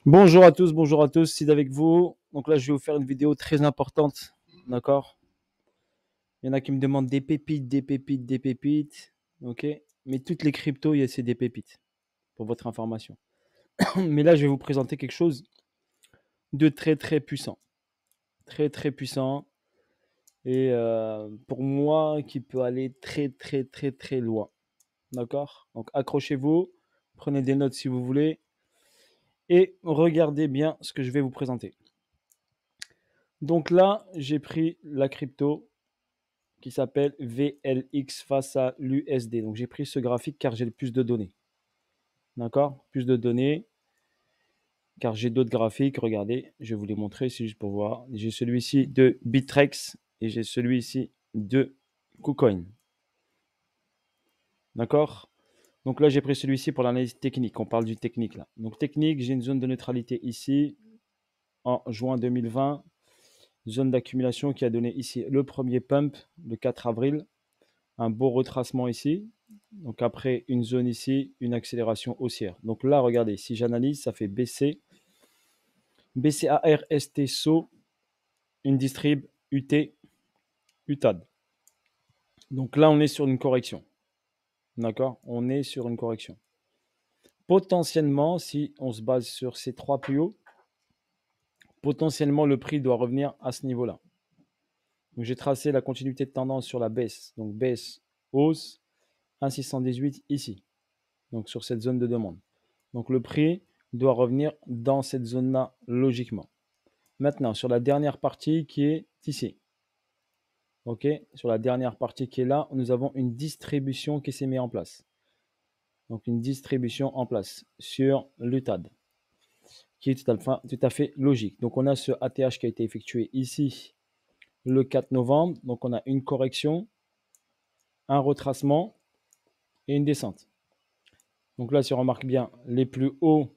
Bonjour à tous, Sid avec vous. Donc là, je vais vous faire une vidéo très importante, d'accord? Il y en a qui me demandent des pépites, des pépites, des pépites, ok? Mais toutes les cryptos, c'est des pépites, pour votre information. Mais là, je vais vous présenter quelque chose de très très puissant, très très puissant, et pour moi, qui peut aller très très très très loin, d'accord? Donc accrochez-vous, prenez des notes si vous voulez, et regardez bien ce que je vais vous présenter. Donc là, j'ai pris la crypto qui s'appelle VLX face à l'USD. Donc j'ai pris ce graphique car j'ai le plus de données. D'accord? Plus de données car j'ai d'autres graphiques. Regardez, je vais vous les montrer, c'est juste pour voir. J'ai celui-ci de Bittrex et j'ai celui-ci de KuCoin. D'accord? Donc là, j'ai pris celui-ci pour l'analyse technique. On parle du technique là. Donc technique, j'ai une zone de neutralité ici en juin 2020. Zone d'accumulation qui a donné ici le premier pump le 4 avril. Un beau retracement ici. Donc après une zone ici, une accélération haussière. Donc là, regardez, si j'analyse, ça fait BC, BCAR, ST, SO, une distrib, UT, UTAD. Donc là, on est sur une correction. D'accord? On est sur une correction. Potentiellement, si on se base sur ces trois plus hauts, potentiellement le prix doit revenir à ce niveau-là. Donc j'ai tracé la continuité de tendance sur la baisse. Donc baisse, hausse, 1,618 ici. Donc sur cette zone de demande. Donc le prix doit revenir dans cette zone-là logiquement. Maintenant, sur la dernière partie qui est ici. OK? Sur la dernière partie qui est là, nous avons une distribution qui s'est mise en place. Donc une distribution en place sur l'UTAD, qui est tout à fait logique. Donc on a ce ATH qui a été effectué ici le 4 novembre. Donc on a une correction, un retracement et une descente. Donc là, si on remarque bien, les plus hauts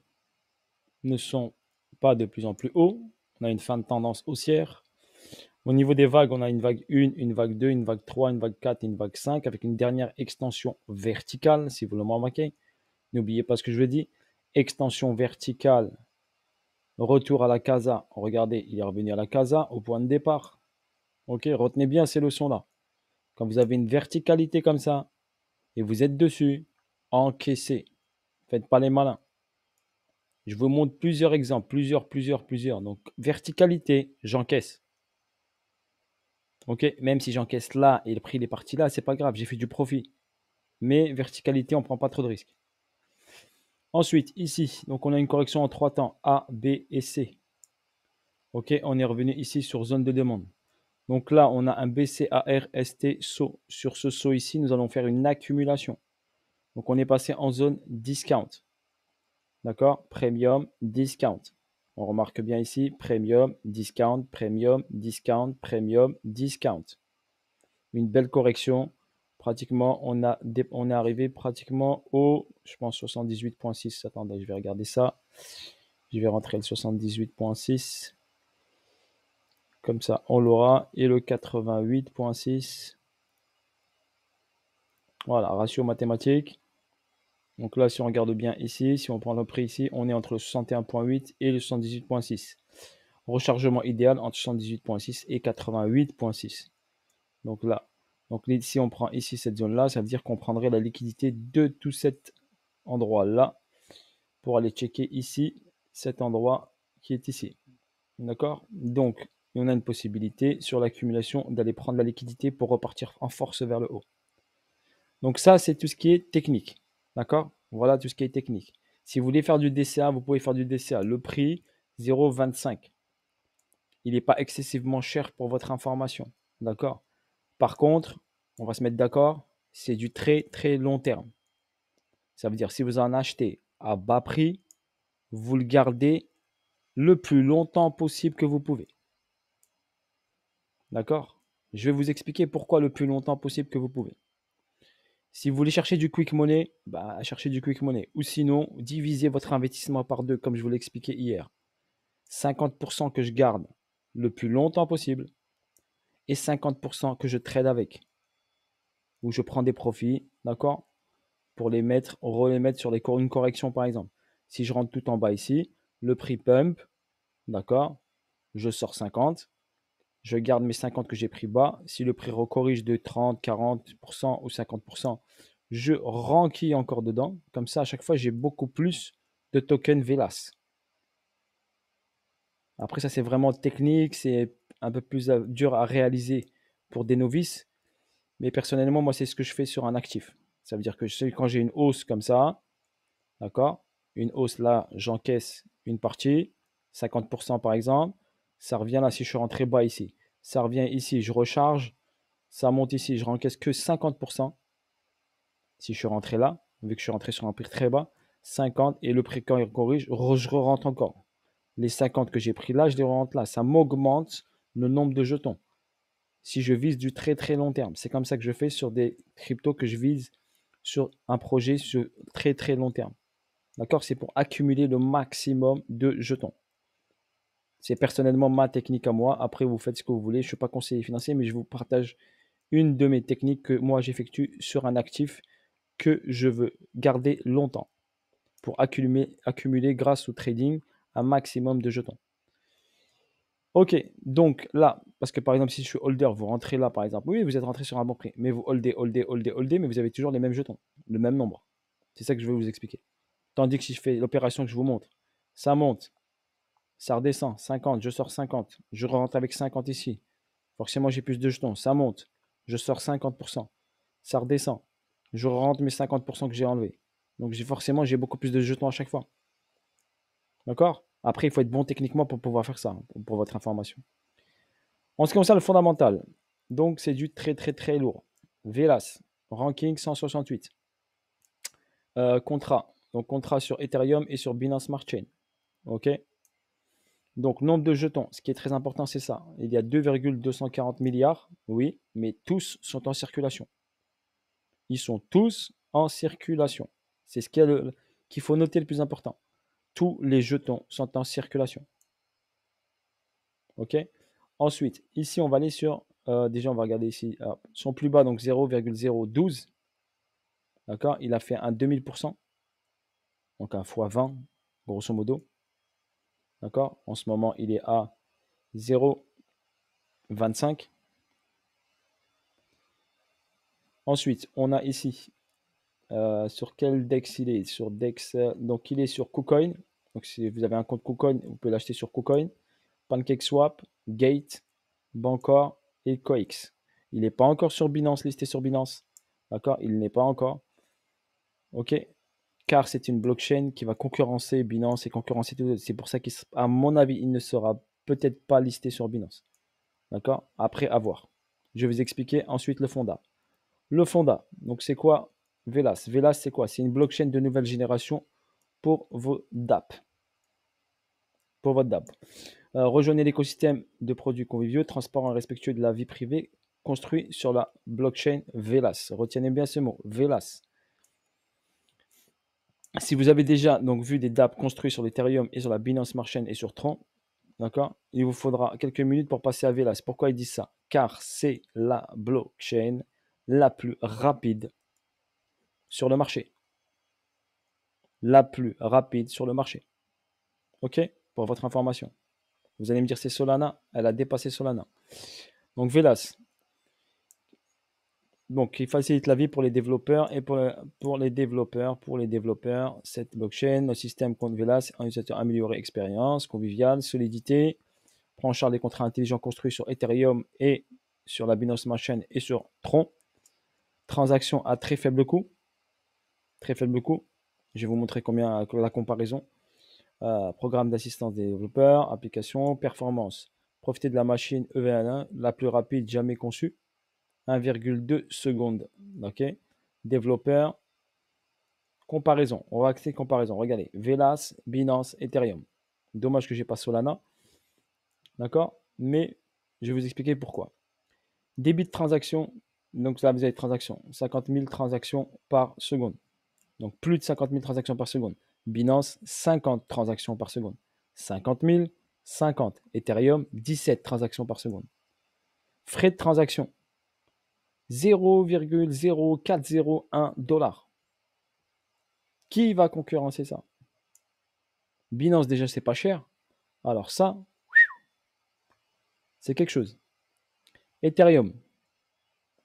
ne sont pas de plus en plus hauts. On a une fin de tendance haussière. Au niveau des vagues, on a une vague 1, une vague 2, une vague 3, une vague 4 et une vague 5 avec une dernière extension verticale, si vous le remarquez. N'oubliez pas ce que je veux dire. Extension verticale, retour à la casa. Regardez, il est revenu à la casa au point de départ. Ok, retenez bien ces leçons-là. Quand vous avez une verticalité comme ça et vous êtes dessus, encaissez. Faites pas les malins. Je vous montre plusieurs exemples, plusieurs. Donc, verticalité, j'encaisse. Ok, même si j'encaisse là et le prix est parti là, c'est pas grave, j'ai fait du profit. Mais verticalité, on ne prend pas trop de risques. Ensuite, ici, donc on a une correction en trois temps, A, B et C. Ok, on est revenu ici sur zone de demande. Donc là, on a un BCAR, ST, SO. Sur ce SO ici, nous allons faire une accumulation. Donc on est passé en zone discount. D'accord? Premium, discount. On remarque bien ici, premium, discount, premium, discount, premium, discount. Une belle correction. Pratiquement, on est arrivé pratiquement au, je pense, 78,6. Attendez, je vais regarder ça. Je vais rentrer le 78,6. Comme ça, on l'aura. Et le 88,6. Voilà, ratio mathématique. Donc là, si on regarde bien ici, si on prend le prix ici, on est entre le 61,8 et le 78,6. Rechargement idéal entre 78,6 et 88,6. Donc là, donc si on prend ici cette zone-là, ça veut dire qu'on prendrait la liquidité de tout cet endroit-là pour aller checker ici cet endroit qui est ici. D'accord? Donc, on a une possibilité sur l'accumulation d'aller prendre la liquidité pour repartir en force vers le haut. Donc ça, c'est tout ce qui est technique. D'accord? Voilà tout ce qui est technique. Si vous voulez faire du DCA, vous pouvez faire du DCA. Le prix, 0,25. Il n'est pas excessivement cher pour votre information. D'accord? Par contre, on va se mettre d'accord, c'est du très très long terme. Ça veut dire si vous en achetez à bas prix, vous le gardez le plus longtemps possible que vous pouvez. D'accord? Je vais vous expliquer pourquoi le plus longtemps possible que vous pouvez. Si vous voulez chercher du quick money, bah, cherchez du quick money. Ou sinon, divisez votre investissement par deux, comme je vous l'ai expliqué hier. 50% que je garde le plus longtemps possible et 50% que je trade avec. Où je prends des profits, d'accord? Pour les mettre, reles mettre sur une correction par exemple. Si je rentre tout en bas ici, le prix pump, d'accord? Je sors 50, je garde mes 50 que j'ai pris bas. Si le prix recorrige de 30, 40% ou 50%, je renquille encore dedans. Comme ça, à chaque fois, j'ai beaucoup plus de tokens Velas. Après, ça, c'est vraiment technique, c'est un peu plus dur à réaliser pour des novices. Mais personnellement, moi, c'est ce que je fais sur un actif. Ça veut dire que je sais quand j'ai une hausse comme ça, d'accord? Une hausse là, j'encaisse une partie, 50% par exemple. Ça revient là si je suis rentré bas ici. Ça revient ici, je recharge. Ça monte ici, je rencaisse que 50%. Si je suis rentré là, vu que je suis rentré sur un prix très bas, 50 et le prix quand il corrige, je rentre encore. Les 50 que j'ai pris là, je les rentre là. Ça m'augmente le nombre de jetons. Si je vise du très très long terme, c'est comme ça que je fais sur des cryptos que je vise sur un projet sur très très long terme. D'accord? C'est pour accumuler le maximum de jetons. C'est personnellement ma technique à moi. Après, vous faites ce que vous voulez. Je ne suis pas conseiller financier, mais je vous partage une de mes techniques que moi j'effectue sur un actif que je veux garder longtemps pour accumuler grâce au trading un maximum de jetons. Ok, donc là, parce que par exemple, si je suis holder, vous rentrez là par exemple, oui, vous êtes rentré sur un bon prix, mais vous holdez, mais vous avez toujours les mêmes jetons, le même nombre. C'est ça que je vais vous expliquer. Tandis que si je fais l'opération que je vous montre, ça monte, ça redescend, 50, je sors 50, je rentre avec 50 ici. Forcément, j'ai plus de jetons, ça monte, je sors 50%, ça redescend, je rentre mes 50% que j'ai enlevés. Donc forcément, j'ai beaucoup plus de jetons à chaque fois. D'accord? Après, il faut être bon techniquement pour pouvoir faire ça, pour votre information. En ce qui concerne le fondamental, donc c'est du très très très lourd. Velas, ranking 168. Contrat, donc contrat sur Ethereum et sur Binance Smart Chain. Ok. Donc nombre de jetons, ce qui est très important, c'est ça. Il y a 2,240 milliards, oui, mais tous sont en circulation. Ils sont tous en circulation. C'est ce qu'il faut noter le plus important. Tous les jetons sont en circulation. Ok. Ensuite, ici, on va aller sur. Déjà, on va regarder ici. Alors, son plus bas, donc 0,012. D'accord. Il a fait un 2000%. Donc un fois 20, grosso modo. D'accord. En ce moment, il est à 0,25. Ensuite, on a ici. Sur quel DEX il est? Sur DEX. Donc, il est sur KuCoin. Donc, si vous avez un compte KuCoin, vous pouvez l'acheter sur KuCoin. PancakeSwap, Gate, Bancor et Coix. Il n'est pas encore sur Binance, listé sur Binance. D'accord? Il n'est pas encore. OK? Car c'est une blockchain qui va concurrencer Binance et concurrencer tout. C'est pour ça qu'à mon avis, il ne sera peut-être pas listé sur Binance. D'accord? Après, à voir. Je vais vous expliquer ensuite le Fonda. Le Fonda, donc c'est quoi Velas? Velas, c'est quoi? C'est une blockchain de nouvelle génération pour vos DApp. Pour votre DApp. Rejoignez l'écosystème de produits conviviaux, transparents et respectueux de la vie privée, construit sur la blockchain Velas. Retenez bien ce mot, Velas. Si vous avez déjà donc vu des dApps construits sur l'Ethereum et sur la Binance Smart Chain et sur Tron, d'accord, il vous faudra quelques minutes pour passer à Velas. Pourquoi ils disent ça? Car c'est la blockchain la plus rapide sur le marché. La plus rapide sur le marché. OK? Pour votre information. Vous allez me dire c'est Solana. Elle a dépassé Solana. Donc Velas. Donc, il facilite la vie pour les développeurs et pour les développeurs, cette blockchain, le système compte Velas, un utilisateur amélioré, expérience, convivial, solidité, prend en charge des contrats intelligents construits sur Ethereum et sur la Binance Smart Chain et sur Tron. Transaction à très faible coût. Très faible coût. Je vais vous montrer combien la comparaison. Programme d'assistance des développeurs, application, performance. Profitez de la machine EVL1, la plus rapide jamais conçue. 1,2 secondes. OK. Développeur. Comparaison. On va accéder comparaison. Regardez. Velas, Binance, Ethereum. Dommage que j'ai pas Solana. D'accord. Mais je vais vous expliquer pourquoi. Débit de transaction. Donc là, vous avez transaction. 50 000 transactions par seconde. Donc plus de 50 000 transactions par seconde. Binance, 50 transactions par seconde. 50 000, 50. Ethereum, 17 transactions par seconde. Frais de transaction. 0,0401 $. Qui va concurrencer ça? Binance, déjà, c'est pas cher. Alors ça, c'est quelque chose. Ethereum,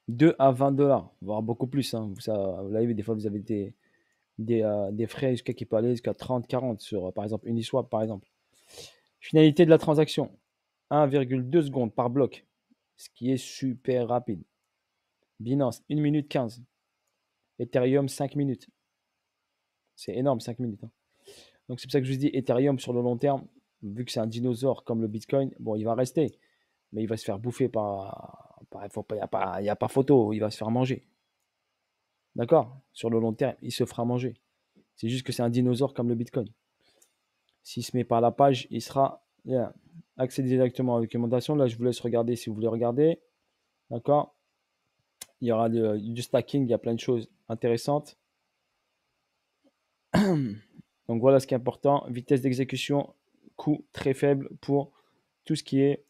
2 à 20 dollars, voire beaucoup plus. Hein. Vous l'avez vu, des fois, vous avez des frais jusqu'à qui peut aller jusqu'à 30, 40 sur, par exemple, Uniswap, par exemple. Finalité de la transaction, 1,2 secondes par bloc, ce qui est super rapide. Binance, 1 minute 15. Ethereum, 5 minutes. C'est énorme, 5 minutes. Hein. Donc c'est pour ça que je vous dis, Ethereum, sur le long terme, vu que c'est un dinosaure comme le Bitcoin, bon, il va rester, mais il va se faire bouffer il n'y a pas photo, il va se faire manger. D'accord? Sur le long terme, il se fera manger. C'est juste que c'est un dinosaure comme le Bitcoin. S'il se met pas à la page, il sera. Yeah. Accédez directement à la documentation. Là, je vous laisse regarder si vous voulez regarder. D'accord? Il y aura du stacking, il y a plein de choses intéressantes. Donc voilà ce qui est important. Vitesse d'exécution, coût très faible pour tout ce qui est.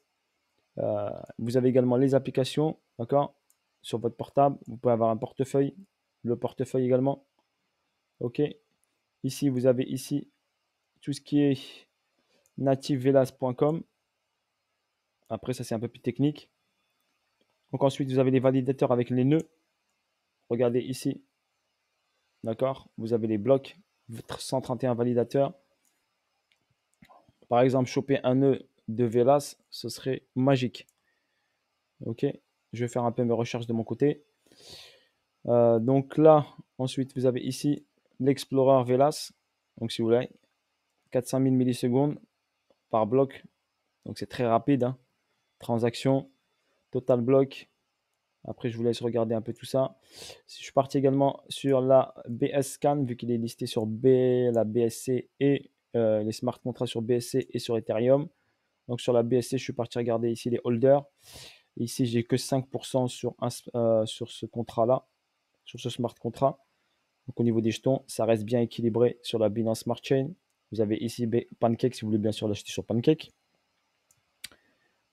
Vous avez également les applications, d'accord? Sur votre portable, vous pouvez avoir un portefeuille, le portefeuille également. OK? Ici, vous avez ici tout ce qui est nativevelas.com. Après, ça, c'est un peu plus technique. Donc ensuite, vous avez les validateurs avec les nœuds. Regardez ici, d'accord? Vous avez les blocs, 131 validateurs. Par exemple, choper un nœud de Velas, ce serait magique. OK? Je vais faire un peu mes recherches de mon côté. Donc là, ensuite, vous avez ici l'Explorer Velas. Donc si vous voulez, 400 000 millisecondes par bloc. Donc c'est très rapide. Hein. Transaction, total bloc. Après, je vous laisse regarder un peu tout ça. Je suis parti également sur la BS Scan, vu qu'il est listé sur la BSC et les smart contracts sur BSC et sur Ethereum. Donc sur la BSC, je suis parti regarder ici les holders. Ici, j'ai que 5% sur ce contrat-là, sur ce smart contract. Donc au niveau des jetons, ça reste bien équilibré sur la Binance Smart Chain. Vous avez ici Pancake si vous voulez bien sûr l'acheter sur Pancake.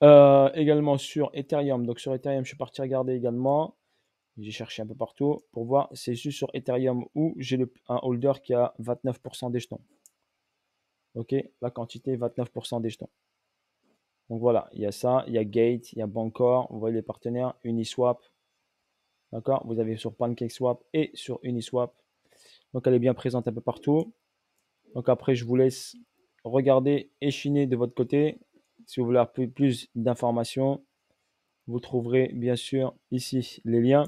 Également sur Ethereum. Donc sur Ethereum, je suis parti regarder également. J'ai cherché un peu partout pour voir. C'est juste sur Ethereum où j'ai un holder qui a 29% des jetons. Ok, la quantité 29% des jetons. Donc voilà, il y a ça, il y a Gate, il y a Bancor, vous voyez les partenaires, Uniswap. D'accord, vous avez sur PancakeSwap et sur Uniswap. Donc elle est bien présente un peu partout. Donc après, je vous laisse regarder et chiner de votre côté. Si vous voulez avoir plus d'informations, vous trouverez bien sûr ici les liens.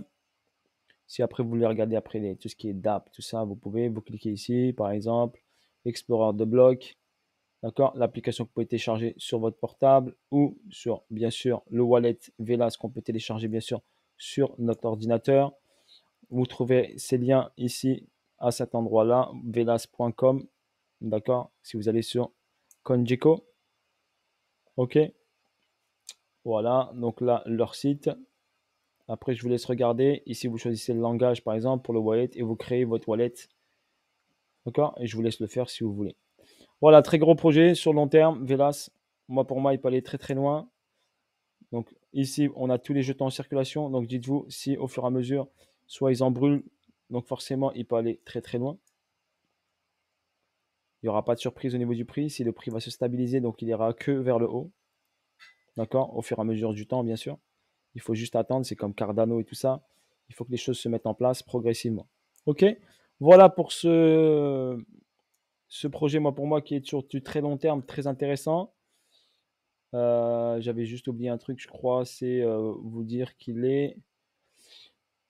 Si après vous voulez regarder après tout ce qui est DApp, tout ça, vous pouvez, vous cliquez ici, par exemple, Explorer de blocs, d'accord? L'application que vous pouvez télécharger sur votre portable ou sur, bien sûr, le wallet Velas qu'on peut télécharger, bien sûr, sur notre ordinateur. Vous trouvez ces liens ici, à cet endroit-là, velas.com, d'accord? Si vous allez sur CoinGecko, ok? Voilà, donc là, leur site. Après, je vous laisse regarder. Ici, vous choisissez le langage, par exemple, pour le wallet et vous créez votre wallet. D'accord? Et je vous laisse le faire si vous voulez. Voilà, très gros projet sur long terme. Velas, pour moi, il peut aller très très loin. Donc ici, on a tous les jetons en circulation. Donc dites-vous, si au fur et à mesure, soit ils en brûlent, donc forcément, il peut aller très très loin. Il n'y aura pas de surprise au niveau du prix. Si le prix va se stabiliser, donc il ira que vers le haut. D'accord? Au fur et à mesure du temps, bien sûr. Il faut juste attendre. C'est comme Cardano et tout ça. Il faut que les choses se mettent en place progressivement. OK? Voilà pour ce projet, pour moi, qui est sur du très long terme, très intéressant. J'avais juste oublié un truc, je crois, c'est vous dire qu'il est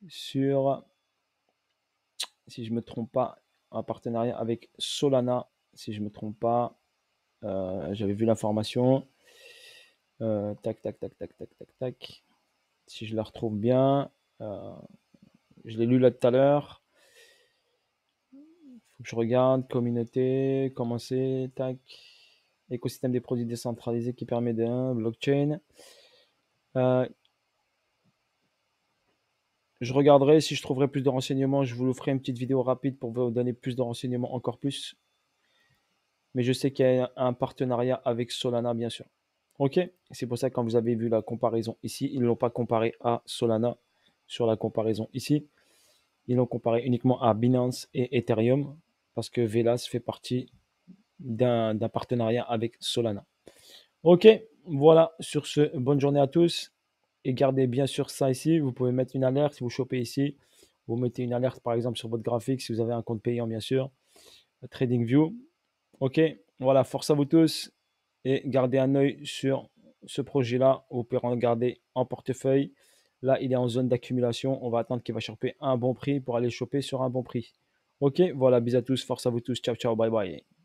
sur, si je ne me trompe pas, un partenariat avec Solana, si je ne me trompe pas. J'avais vu l'information. Tac, tac, tac, tac, tac, tac, tac. Si je la retrouve bien, euh, je l'ai lu là tout à l'heure. Faut que je regarde, communauté, commencer, tac. Écosystème des produits décentralisés qui permet de blockchain. Je regarderai si je trouverai plus de renseignements. Je vous ferai une petite vidéo rapide pour vous donner plus de renseignements, encore plus. Mais je sais qu'il y a un partenariat avec Solana, bien sûr. Ok? C'est pour ça que quand vous avez vu la comparaison ici, ils ne l'ont pas comparé à Solana sur la comparaison ici. Ils l'ont comparé uniquement à Binance et Ethereum parce que Velas fait partie d'un partenariat avec Solana. Ok, voilà, sur ce, bonne journée à tous. Et gardez bien sûr ça ici. Vous pouvez mettre une alerte si vous chopez ici. Vous mettez une alerte par exemple sur votre graphique si vous avez un compte payant bien sûr. TradingView. Ok, voilà, force à vous tous. Et gardez un œil sur ce projet-là. Vous pouvez regarder en portefeuille. Là, il est en zone d'accumulation. On va attendre qu'il va choper un bon prix pour aller choper sur un bon prix. Ok, voilà, bisous à tous, force à vous tous. Ciao, ciao, bye bye.